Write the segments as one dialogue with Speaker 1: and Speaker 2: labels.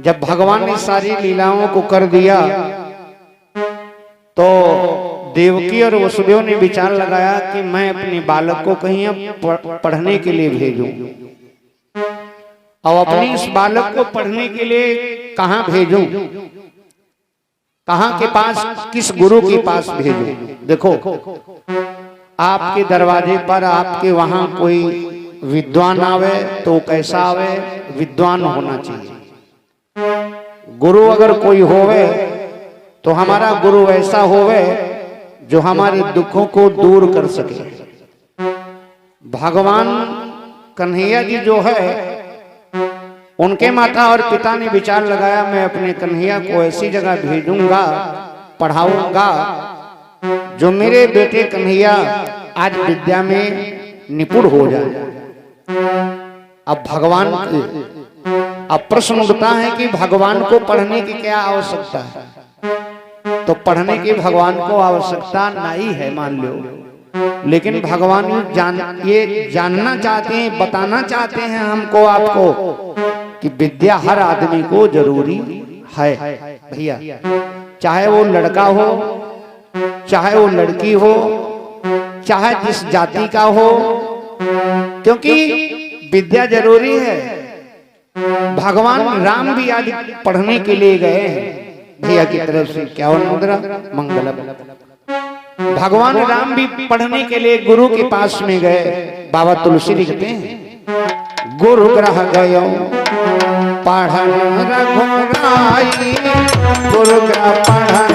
Speaker 1: जब भगवान ने सारी लीलाओं को कर दिया तो देवकी और वसुदेव ने विचार लगाया कि मैं अपने बालक को कहीं अब पढ़ने के लिए भेजूं, और अपने इस बालक को पढ़ने के लिए कहां भेजूं, कहां के पास, किस गुरु के पास भेजूं। देखो, आपके दरवाजे पर आपके वहां कोई विद्वान आवे तो कैसा आवे, विद्वान होना चाहिए। गुरु अगर कोई होवे तो हमारा गुरु ऐसा होवे जो हमारे दुखों को दूर कर सके। भगवान कन्हैया जी जो है, उनके माता और पिता ने विचार लगाया मैं अपने कन्हैया को ऐसी जगह भेजूंगा, पढ़ाऊंगा जो मेरे बेटे कन्हैया आज विद्या में निपुण हो जाए। अब भगवान अब प्रश्न उठता है कि भगवान को पढ़ने की क्या आवश्यकता है। तो पढ़ने की भगवान को आवश्यकता नहीं है मान लो, लेकिन भगवान ये जानना चाहते हैं, बताना चाहते हैं हमको आपको कि विद्या हर आदमी को जरूरी है भैया, चाहे वो लड़का हो, चाहे वो लड़की हो, चाहे जिस जाति का हो, क्योंकि विद्या जरूरी है। भगवान राम भी आज पढ़ने के लिए गए हैं भैया की तरफ से, क्या मुद्रा मंगलम। भगवान राम भी पढ़ने के लिए गुरु के पास में गए। बाबा तुलसी लिखते हैं, गुरु ग्रह गयो पढ़न रघुराई, गुरु ग्रह पढ़न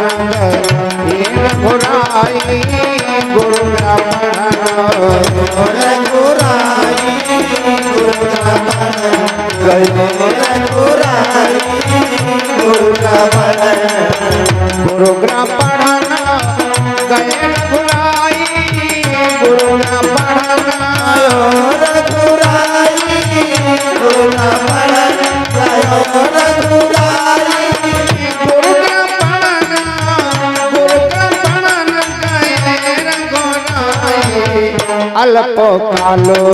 Speaker 1: रघुराई, गुरु ग्रह पढ़न रघुराई, गुरु ग्रह गुरु ग्रह पढ़ना गए रघुराई, गुरु ग्रह पढ़ना रघुराई, गुरु ग्रह पढ़ना रघुराई, गुरु ग्रह पढ़ना, गुरु ग्रह पढ़ना गए रघुराई। अल्प कालो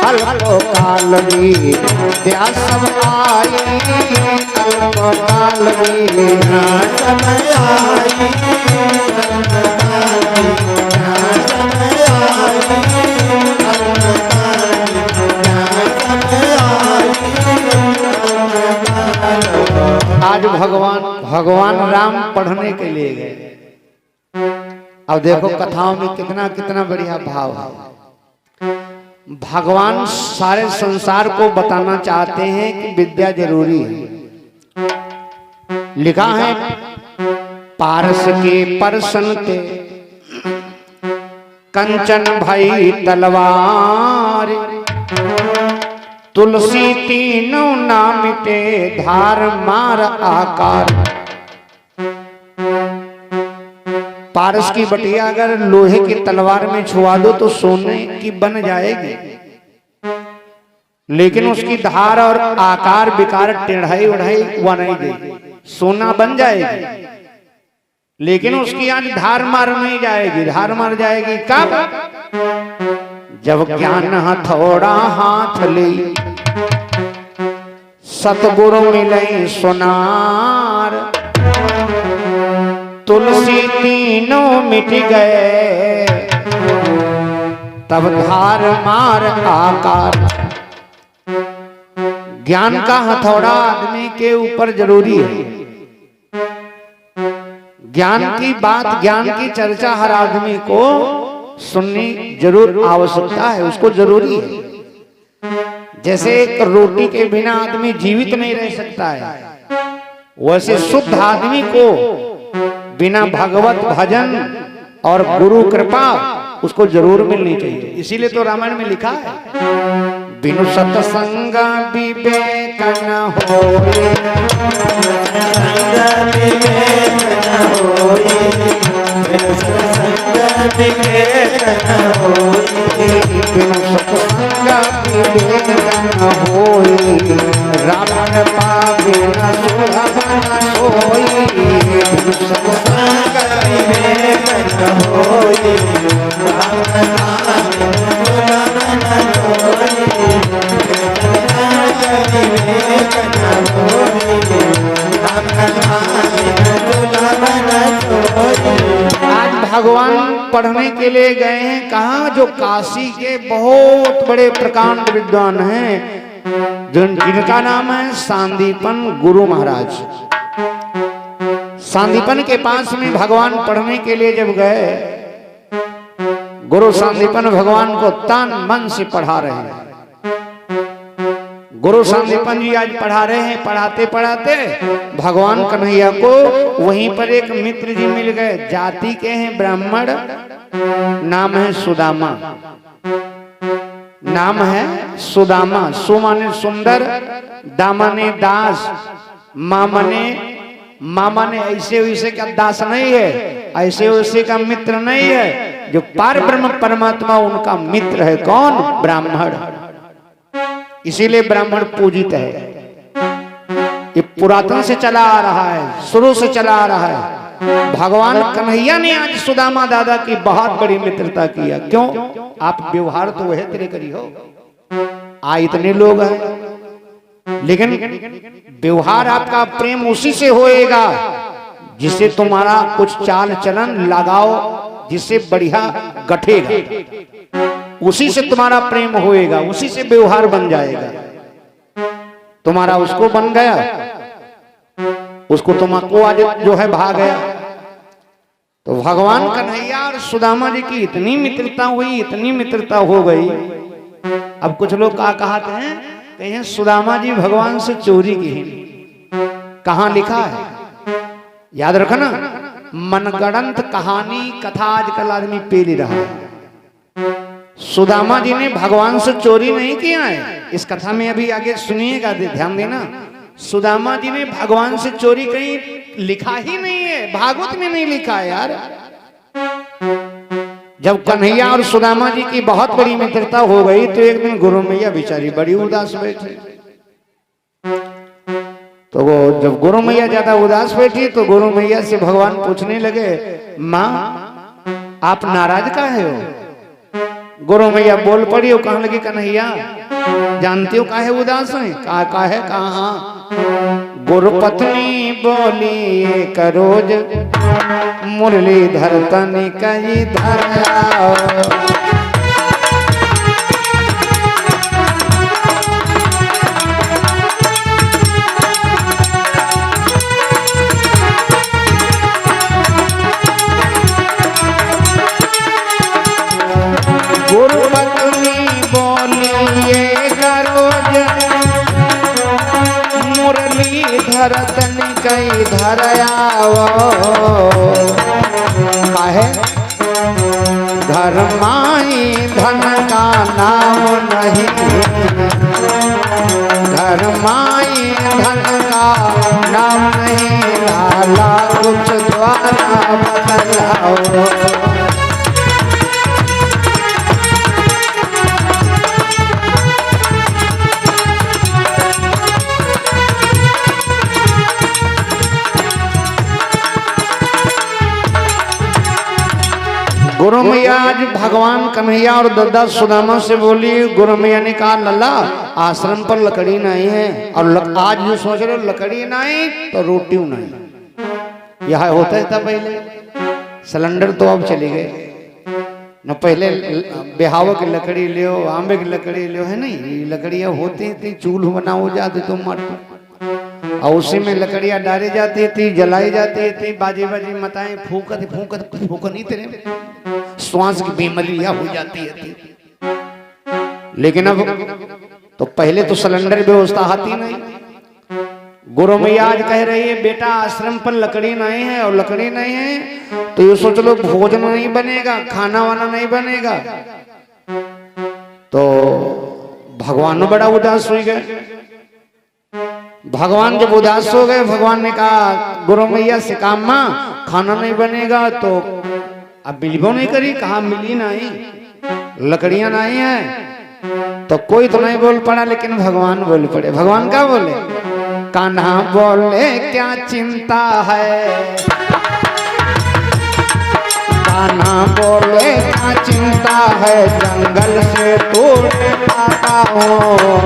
Speaker 1: अल्प काल विद्या सब आई, अल्प काल विद्या सब आई, आज भगवान राम पढ़ने के लिए गए। अब देखो कथाओं में कितना कितना बढ़िया भाव है। भगवान सारे संसार को बताना चाहते हैं कि विद्या जरूरी है। लिखा है, पारस के परसन ते कंचन भई तलवार, तुलसी तीनों ना मिटे धार मार आकार। पारस की बटिया अगर लोहे की तलवार में छुआ दो तो सोने की बन जाएगी, लेकिन उसकी धार और आकार विकार टेढ़ाई उढ़ाई वह नहीं देगी, सोना बन जाएगी, लेकिन उसकी आज धार मार नहीं जाएगी। धार मार जाएगी कब? जब ज्ञान हथौड़ा हाथ ले सतगुरु मिले सोनार, तुलसी तीनों मिट गए तब धार मार आकार। ज्ञान का हथौड़ा आदमी के ऊपर जरूरी है। ज्ञान की बात, ज्ञान की चर्चा हर आदमी को सुननी जरूर आवश्यकता है, उसको जरूरी है। जैसे एक रोटी के बिना आदमी जीवित नहीं रह सकता है, वैसे शुद्ध आदमी को बिना भगवत भजन और गुरु कृपा उसको जरूर मिलनी चाहिए। इसीलिए तो रामायण में लिखा है, बिनु सत्संग विवेक न होए, बिनु सत्संग विवेक न होए, रावण पावे न सुलभ न सोई, बिनु सत्संग विवेक न होए, रावण पावे न सुलभ न सोई। आज भगवान पढ़ने के लिए गए हैं कहाँ? जो काशी के बहुत बड़े प्रकांड विद्वान हैं, जिनका नाम है सांदीपन गुरु महाराज। सांदीपन के पास में भगवान पढ़ने के लिए जब गए, गुरु सांदीपन भगवान को तन मन से पढ़ा रहे हैं। गुरु सांदीपन जी आज पढ़ा रहे हैं, पढ़ाते पढ़ाते भगवान कन्हैया को वहीं पर एक मित्र जी मिल गए। जाति के हैं ब्राह्मण, नाम है सुदामा। नाम है सुदामा। सु माने सुंदर, दामा ने दास, मामा ने ऐसे वैसे का दास नहीं है, ऐसे वैसे का मित्र नहीं है। जो पार ब्रह्म परमात्मा उनका मित्र है। कौन? ब्राह्मण। इसीलिए ब्राह्मण पूजित है। ये पुरातन से चला आ रहा है, शुरू से चला आ रहा है। भगवान कन्हैया ने आज सुदामा दादा की बहुत बड़ी मित्रता किया। क्यों? आप व्यवहार तो वह तेरे करी हो, आ इतने लोग हैं, लेकिन व्यवहार आपका प्रेम उसी से होएगा जिससे तुम्हारा कुछ चाल चलन लगाओ, जिससे बढ़िया गठेगा। उसी से तुम्हारा प्रेम होएगा, उसी से व्यवहार बन जाएगा। तुम्हारा उसको बन गया, उसको तुमको आज जो है भाग गया। तो भगवान कन्हैया और सुदामा जी की इतनी मित्रता हुई, इतनी मित्रता हो गई। अब कुछ लोग क्या कहते हैं, कहीं सुदामा जी भगवान से चोरी की। कहां लिखा है? याद रखना, मनगढ़ंत कहानी कथा आजकल आदमी पे ले रहा है। सुदामा जी ने भगवान से चोरी नहीं किया है। इस कथा में अभी आगे सुनिएगा, ध्यान देना। सुदामा जी ने भगवान से चोरी कहीं लिखा ही नहीं है, भागवत में नहीं लिखा है यार। जब कन्हैया और सुदामा जी की बहुत बड़ी मित्रता हो गई तो एक दिन गुरु मैया बेचारी बड़ी उदास बैठी। तो वो जब गुरु मैया ज्यादा उदास बैठी तो गुरु मैया से भगवान पूछने लगे, माँ आप नाराज काहे हो? गुरु मैया बोल पड़ी और कहने लगी, कन्हैया जानते हो काहे उदास है? काहे कहा? गुरु पत्नी बोली एक रोज मुरलीधर तनि कई धरा। गुरु पत्नी बोलिए रोज मुरलीधर तनि कई धरयावो। काहे? धर्माई धन का नाम नहीं, धर्माई धन का नाम नहीं, लाला कुछ द्वारा बदलाओ। गुरु मैया आज भगवान कन्हैया और दादा सुदामा से बोली। गुरु मैया ने कहा, लल्ला आश्रम पर लकड़ी नहीं है, और आज जो सोच रहे हो लकड़ी नहीं तो रोटी नहीं। यह होता है था पहले, सिलेंडर तो अब चले गए न। पहले बिहाव की लकड़ी लियो, आंबे की लकड़ी लियो, है नहीं? लकड़ियां होती थी, चूल्हा बना हो जाते तो मर, और उसी में लकड़ियां डाली जाती थी, जलाई जाती थी, बाजी बाजी मताएं फूकत फूकत फूकनी तेरे श्वास की बीमारियां हो जाती थी। लेकिन अब तो पहले तो सिलेंडर व्यवस्था आती नहीं। गुरु मैया आज कह रही है, बेटा आश्रम पर लकड़ी नहीं है, और लकड़ी नहीं है तो ये सोच लो भोजन नहीं बनेगा, खाना वाना नहीं बनेगा। तो भगवान बड़ा उदास हो गए। भगवान जब उदास हो गए, भगवान ने कहा गुरु मैया से, काम माँ खाना नहीं बनेगा तो अब मिलबो नहीं करी। कहा मिली नहीं, लकड़ियां नहीं है। तो कोई तो नहीं बोल पड़ा, लेकिन भगवान बोल पड़े। भगवान क्या बोले? कान्हा बोले क्या चिंता है, कान्हा बोले क्या चिंता है, जंगल से तोड़ पाता हूँ।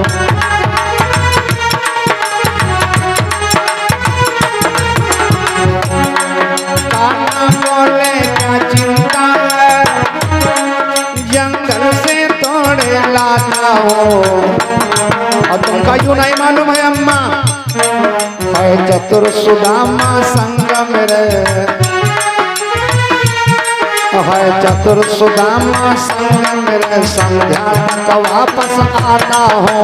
Speaker 1: तुमका यूं नहीं मालूम है अम्मा, है चतुर सुदामा संग मेरे, है चतुर सुदामा संग मेरे, संध्या का वापस आता हो।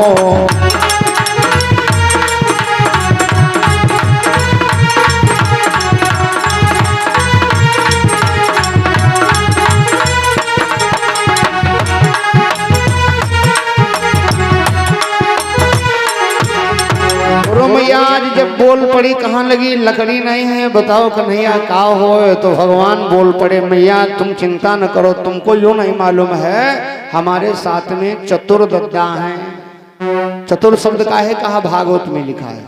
Speaker 1: आज जब बोल पड़ी कहाँ लगी, लकड़ी नहीं है, बताओ कन्हैया का हो, तो भगवान बोल पड़े मैया तुम चिंता न करो, तुमको यूं नहीं मालूम है हमारे साथ में चतुर्दत्ता हैं। चतुर शब्द का है कहा, भागवत में लिखा है।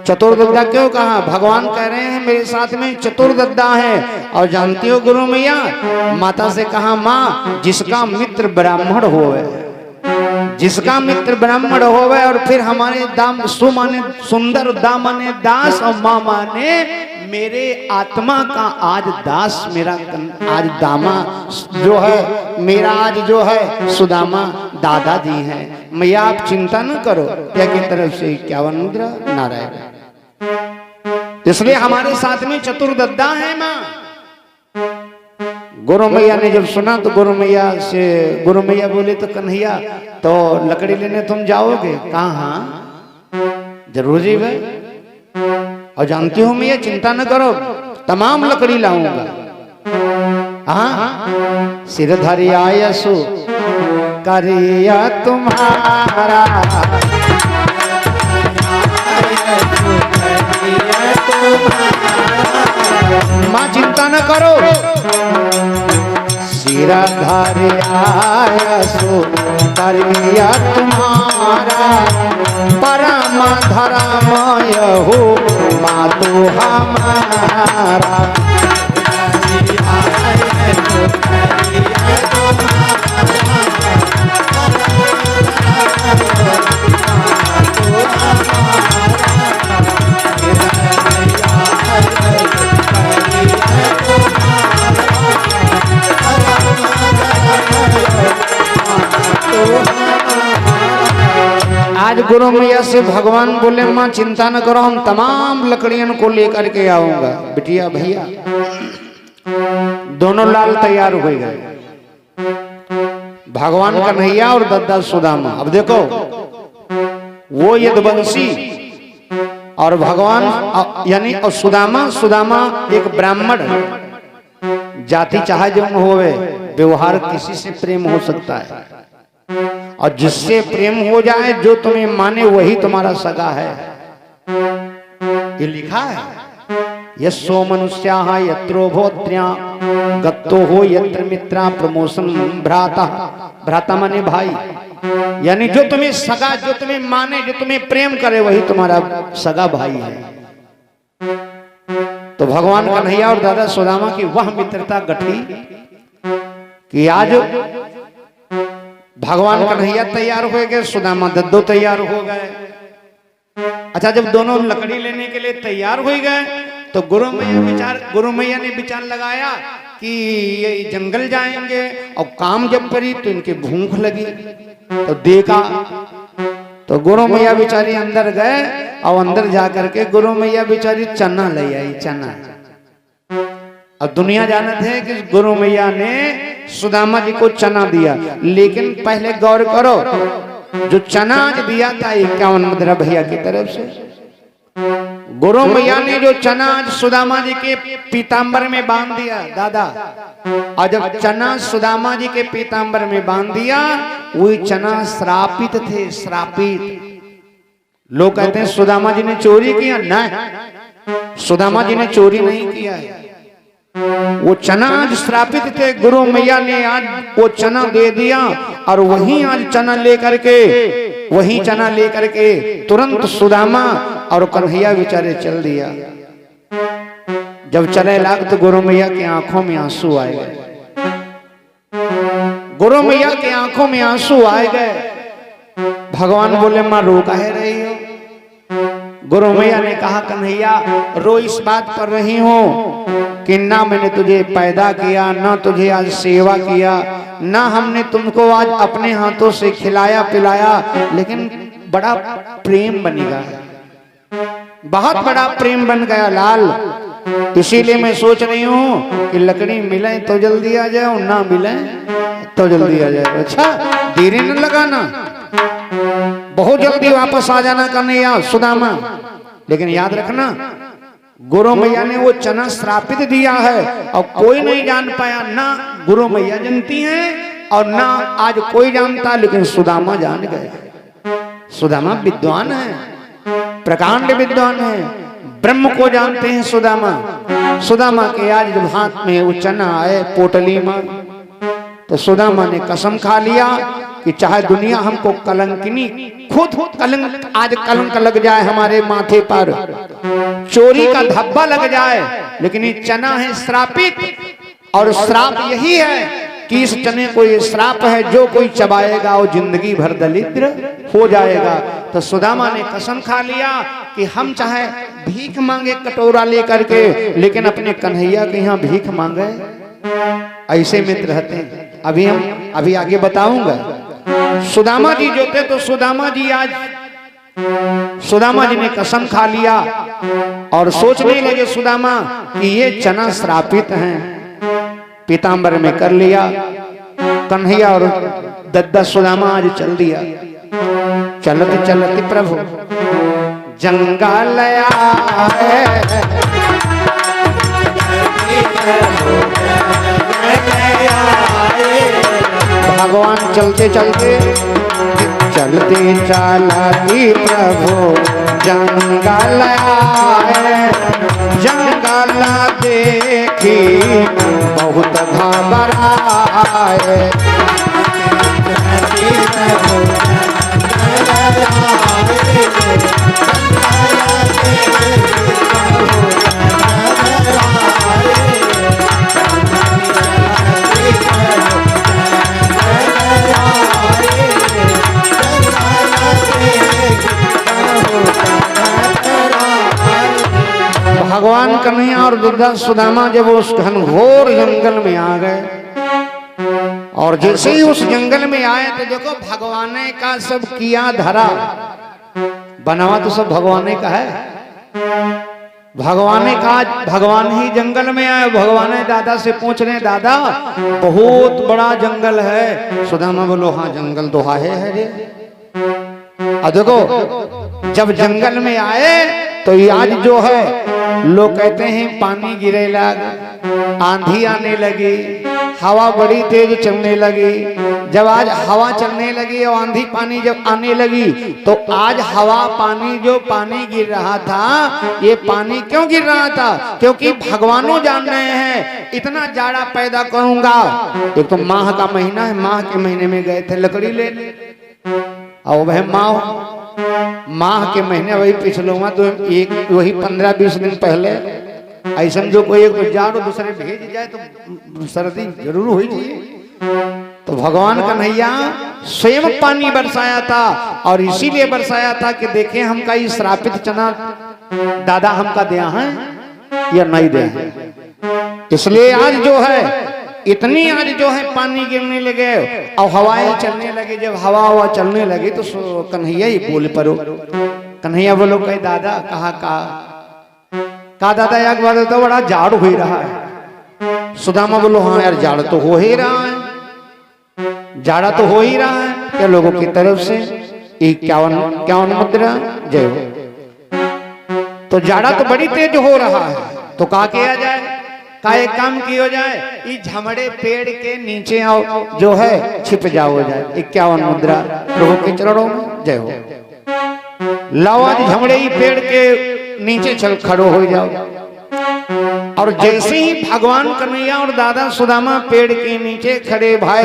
Speaker 1: चतुर्दत्ता क्यों कहा, भगवान कह रहे हैं मेरे साथ में चतुर्दत्ता है। और जानती हो गुरु मैया, माता से कहा माँ जिसका मित्र ब्राह्मण हो, जिसका मित्र ब्राह्मण होवे और फिर हमारे दाम सु माने सुंदर दा माने दास और माँ माने मेरे आत्मा का आज दास, मेरा आज दामा जो है, मेरा आज जो है सुदामा दादाजी हैं। मैया आप चिंता न करो, क्या की तरफ से 51 मुद्रा नारायण, इसलिए हमारे साथ में चतुर्दत्ता है माँ। गुरु मैया ने जब सुना तो गुरु मैया बोले तो कन्हैया तो लकड़ी लेने तुम जाओगे? कहाँ, जरूर जी भाई। और जानती हो मैया चिंता न करो, तमाम लकड़ी लाऊंगा। हाँ, सिरधरी आयसु करिया तुम्हारा, माँ चिंता न करो, सिरधरी आयसु करिया तुम्हारा, परम धर्मय हो मातु हमारा। आज गुरु मैया से भगवान बोले माँ चिंता न करो, हम तमाम लकड़ियों को लेकर के आऊंगा। बिटिया भैया दोनों लाल तैयार हो गए, भगवान कन्हैया और दद्दा सुदामा। अब देखो वो यदुवंशी और भगवान यानी और सुदामा एक ब्राह्मण जाति चाहे जो होवे, व्यवहार किसी से प्रेम हो सकता है, और जिससे प्रेम हो जाए जो तुम्हें माने वही तुम्हारा सगा है। ये लिखा है, यस्सो मनुष्याः यत्रो भोत्र्या गत्तो हो यत्र मित्रा प्रमोशन भ्राता। भ्राता माने भाई, यानी जो तुम्हें सगा, जो तुम्हें माने, जो तुम्हें प्रेम करे वही तुम्हारा सगा भाई है। तो भगवान कन्हैया और दादा सुदामा की वह मित्रता गठी कि आज भगवान कन्हैया तैयार हो गए, सुदामा दद्दो तैयार हो गए। अच्छा, जब दोनों लकड़ी लेने के लिए तैयार हो गए तो गुरु मैया ने विचार लगाया कि ये जंगल जाएंगे, और काम जब करी तो इनके भूख लगी, तो देखा तो गुरु मैया बेचारी अंदर गए, और अंदर जाकर के गुरु मैया बेचारी चना ले आई, चना। अब दुनिया जानते हैं कि गुरु मैया ने सुदामा जी को चना दिया, लेकिन पहले गौर करो जो चना आज दिया था 51 मुद्रा भैया की तरफ से। गुरु मैया ने जो चना आज सुदामा जी के पीतांबर में बांध दिया दादा, और जब चना सुदामा जी के पीतांबर में बांध दिया, वही चना श्रापित थे, श्रापित। लोग कहते हैं सुदामा जी ने चोरी किया, नहीं, सुदामा जी ने चोरी नहीं किया है, वो चना आज श्रापित थे। गुरु मैया ने आज वो चना दे दिया, और वही आज चना लेकर के तुरंत सुदामा और कन्हैया बेचारे चल दिया। जब चले लाग तो गुरु मैया की आंखों में आंसू आए गए, गुरु मैया की आंखों में आंसू आए गए। भगवान बोले माँ रो काहे रही हो? गुरु मैया ने कहा कन्हैया रो इस बात पर रही हूं कि ना मैंने तुझे पैदा किया, ना तुझे आज सेवा किया, ना हमने तुमको आज अपने हाथों से खिलाया पिलाया, लेकिन बड़ा प्रेम बनेगा, बहुत बड़ा प्रेम बन गया लाल। इसीलिए मैं सोच रही हूँ कि लकड़ी मिले तो जल्दी आ जाए और ना मिले तो जल्दी आ जाए। अच्छा, देरी न लगाना, बहुत जल्दी वापस आ जाना कन्हैया सुदामा। लेकिन याद रखना, गुरु मैया ने वो चना श्रापित दिया है और कोई नहीं जान पाया, ना गुरु मैया जानती हैं और ना आज कोई जानता, लेकिन सुदामा जान गए। सुदामा विद्वान है, प्रकांड विद्वान है, ब्रह्म को जानते हैं सुदामा। सुदामा के आज जब हाथ में वो चना आए पोटली में, तो सुदामा ने कसम खा लिया कि चाहे दुनिया हमको कलंकिनी, खुद कलंक, आज कलंक लग जाए हमारे माथे पर, चोरी का धब्बा लग जाए, लेकिन ये चना है श्रापित। और श्राप यही है कि इस चने को ये श्राप है, जो कोई चबाएगा वो जिंदगी भर दरिद्र हो जाएगा। तो सुदामा ने कसम खा लिया कि हम चाहे भीख मांगे कटोरा लेकर के, लेकिन अपने कन्हैया के यहाँ भीख मांगे। ऐसे मित्र रहते हैं। अभी आगे बताऊंगा। सुदामा जी जो थे, तो सुदामा जी ने कसम खा लिया और सोचने लगे सुदामा कि ये चना श्रापित हैं। पीतांबर में कर लिया कन्हैया और दद्दा सुदामा आज चल दिया। चलते चलते प्रभु जंगल आए, भगवान चलते चलते चलती प्रभु जंगल आए। जंगल देखी बहुत घबराए, भगवान कन्हैया और दुर्गा सुदामा जब उस घनघोर जंगल में आ गए, और जैसे ही उस जंगल में आए तो देखो भगवान का सब किया धरा, बनावा तो सब भगवान का है। भगवान का भगवान ही जंगल में आए। भगवान दादा से पूछ रहे, दादा बहुत बड़ा जंगल है। सुदामा बोलो, हाँ जंगल तो है रे। और देखो जब जंगल में आए तो आज जो है लोग कहते हैं पानी गिरे लग, आंधी आने लगी, हवा बड़ी तेज चलने लगी। जब आज हवा चलने लगी और आंधी पानी जब आने लगी, तो आज हवा पानी जो पानी गिर रहा था, ये पानी क्यों गिर रहा था? क्योंकि भगवानों जान रहे हैं इतना जाड़ा पैदा करूंगा। एक तो माह का महीना है, माह के महीने में गए थे लकड़ी लेने, और वह माह के महीने वही पिछलुआ तो एक वही 15-20 दिन पहले ऐसा जो कोई एक जाड़ दूसरे भेज जाए तो सर्दी जरूर हुई थी। तो भगवान कन्हैया स्वयं पानी बरसाया था, और इसीलिए बरसाया था कि देखें हमका ये श्रापित चना दादा हमका दिया है या नहीं दिया है। इसलिए आज जो है इतनी आज जो है पानी गिरने लगे और हवाएं चलने लगी। जब हवा चलने लगी तो कन्हैया ही बोल पड़ो। कन्हैया बोलो, कहे दादा कहा दादा एक बार तो बड़ा जाड़ हो ही रहा है। सुदामा बोलो, हाँ यार जाड़ तो हो ही रहा है, जाड़ा तो हो ही रहा है। क्या लोगों की तरफ से 51 मुद्रा जय हो। तो जाड़ा तो बड़ी तेज हो रहा है, तो कहा किया जाए? का एक काम किया जाए, इस झमड़े पेड़ के नीचे आओ, जो है छिप जाओ जाए। 51 मुद्रा प्रभु के चरणों में जय हो। लाओ आज झमड़े ही पेड़ के नीचे चल खड़ो हो जाओ। और जैसे ही भगवान कन्हैया और दादा सुदामा पेड़ के नीचे खड़े भाई,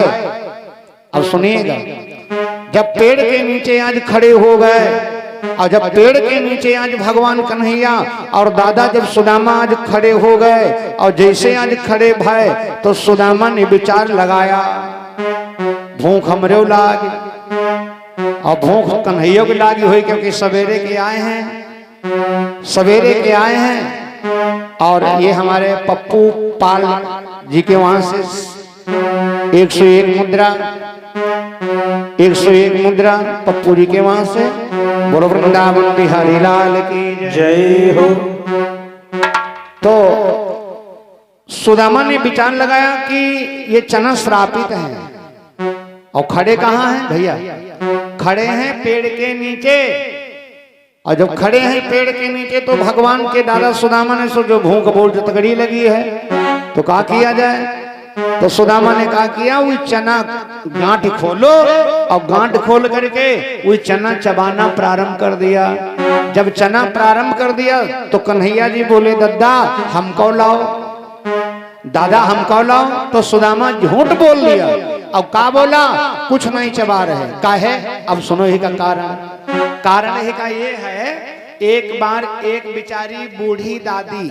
Speaker 1: अब सुनिएगा, जब पेड़ के नीचे आज खड़े हो गए, और जब पेड़ के नीचे आज भगवान कन्हैया और दादा जब सुदामा आज खड़े हो गए, और जैसे आज खड़े भय, तो सुदामा ने विचार लगाया, भूख हमरे लागी, और भूख कन्हैया की लागी हुई, क्योंकि सवेरे के आए हैं, सवेरे के आए हैं। और ये हमारे पप्पू पाल जी के वहां से 101 मुद्रा, 101 मुद्रा पप्पू जी के वहां से। बोलो वृंदावन बिहारी लाल की जय हो। तो सुदामा ने विचार लगाया कि ये चना श्रापित है। और खड़े कहाँ हैं भैया? खड़े हैं पेड़ के नीचे। और जब खड़े हैं पेड़ के नीचे तो भगवान के दादा सुदामा ने सो जो भूख बोल तगड़ी लगी है तो क्या किया जाए? तो सुदामा ने कहा किया वो चना गांठ खोलो, और गांठ खोल करके वो चना चबाना प्रारंभ कर दिया। जब चना प्रारंभ कर दिया तो कन्हैया जी बोले दादा हमको लाओ, दादा हमको लाओ। तो सुदामा झूठ बोल दिया। अब का बोला? कुछ नहीं चबा रहे। का है? अब सुनो ही का कारण। कारण ही का ये है, एक बार एक बेचारी बूढ़ी दादी,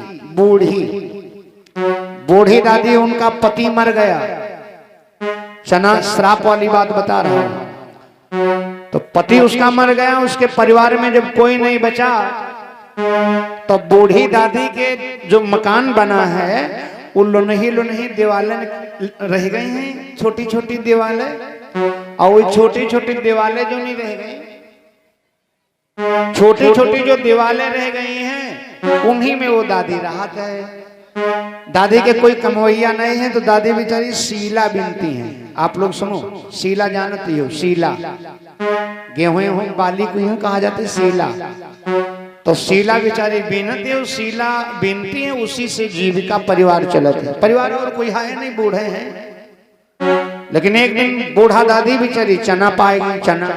Speaker 1: बूढ़ी दादी उनका पति मर गया। चना श्राप वाली बात बता रहा हूं। तो पति उसका मर गया, उसके परिवार में जब कोई नहीं बचा तो बूढ़ी दादी के जो मकान बना है वो लुनही दीवालें रह गई हैं, छोटी छोटी दीवालें। और वो छोटी छोटी दीवालें जो नहीं रह गई, छोटी छोटी जो दीवालें रह गई हैं उन्हीं में वो दादी राहत है। दादी के कोई कमवैया नहीं है तो दादी बेचारी शीला बिनती हैं। आप लोग सुनो, शीला जानती हो? शीला गेहूं बाली को यूं कहा जाता है शीला। तो शीला बेचारी बीनती है, शीला बीनती है, उसी से जीविका परिवार चलते है। परिवार और कोई है नहीं, बूढ़े हैं। लेकिन एक दिन बूढ़ा दादी बेचारी चना पाएगी। चना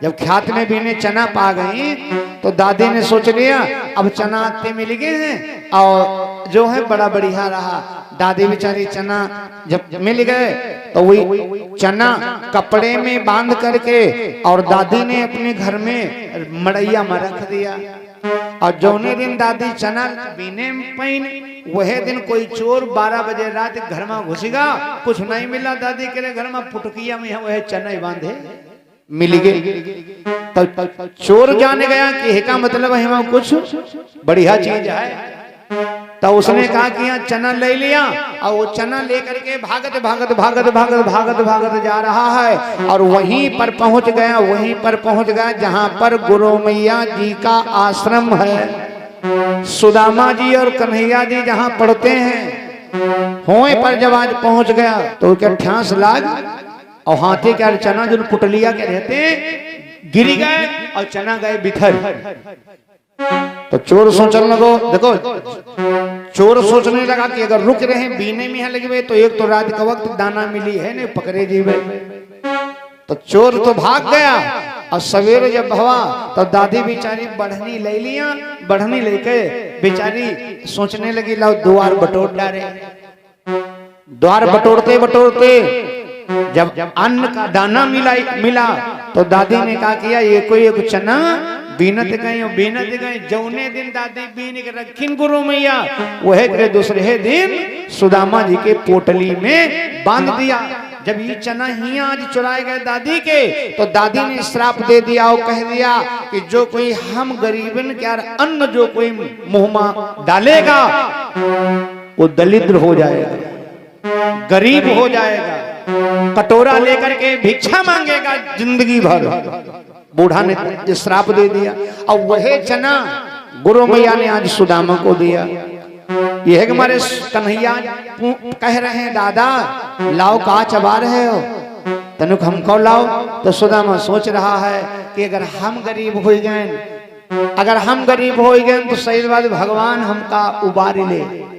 Speaker 1: जब खेत में बीने चना पा गई तो दादी ने सोच लिया अब चना आते मिल गए हैं और जो है बड़ा बढ़िया रहा। दादी बेचारी चना जब मिल गए तो वही चना कपड़े में बांध करके और दादी ने अपने घर में मड़ैया में रख दिया। और जौने दिन दादी चना बीने पहन वह दिन कोई चोर 12 बजे रात घर में घुसेगा, कुछ नहीं मिला दादी के घर में, पुटकिया में वह चना बांधे मिल गए। तो चोर जाने गया कि का मतलब है वहां कुछ बढ़िया चीज है। तो उसने कहा कि यहाँ चना ले लिया और वो चना लेकर के भागत जा रहा है। और वहीं पर पहुंच गया जहां पर गुरु मैया जी का आश्रम है। सुदामा जी और कन्हैया जी जहां पढ़ते हैं होए पर जब आज पहुंच गया तो क्या ठ्यास लाग और हाथी के चना जो पुटलिया के रहते गिरी गए और चना गए बिखर। तो चोर सोचने लगो, देखो चोर सोचने लगा कि अगर रुक रहे बीने में लगे तो एक तो रात का वक्त दाना मिली है नहीं पकड़े जीवे। तो चोर तो भाग गया और सवेरे जब भवा तो दादी बेचारी बढ़नी ले लिया। बढ़नी लेके बेचारी सोचने लगी लाओ द्वार बटोर डाले। द्वार बटोरते जब अन्न का दाना मिला तो दादी ने कहा किया ये कोई एक चना बीनत गई। जौने दिन दादी बीन के रखीन गुरु मैया वह दूसरे दिन सुदामा जी के पोटली में बांध दिया। जब ये चना ही आज चुराए गए दादी के तो दादी ने श्राप दे दिया और कह दिया कि जो कोई हम गरीबन क्या अन्न जो कोई मुंह में डालेगा वो दलिद्र हो जाएगा, गरीब हो जाएगा, कटोरा लेकर के भिक्षा मांगेगा जिंदगी भर। बूढ़ा ने श्राप दे दिया और वह चना गुरु मैया ने आज सुदामा को दिया। यह है कि हमारे कन्हैया कह रहे हैं दादा लाओ का चबा रहे हो तनुक हमको लाओ। तो सुदामा सोच रहा है कि अगर हम गरीब हो गए तो सही बात भगवान हमका उबारी ले।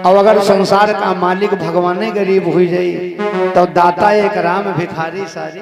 Speaker 1: और अगर संसार का मालिक भगवान गरीब हो जाए तो दाता एक राम भिखारी सारी।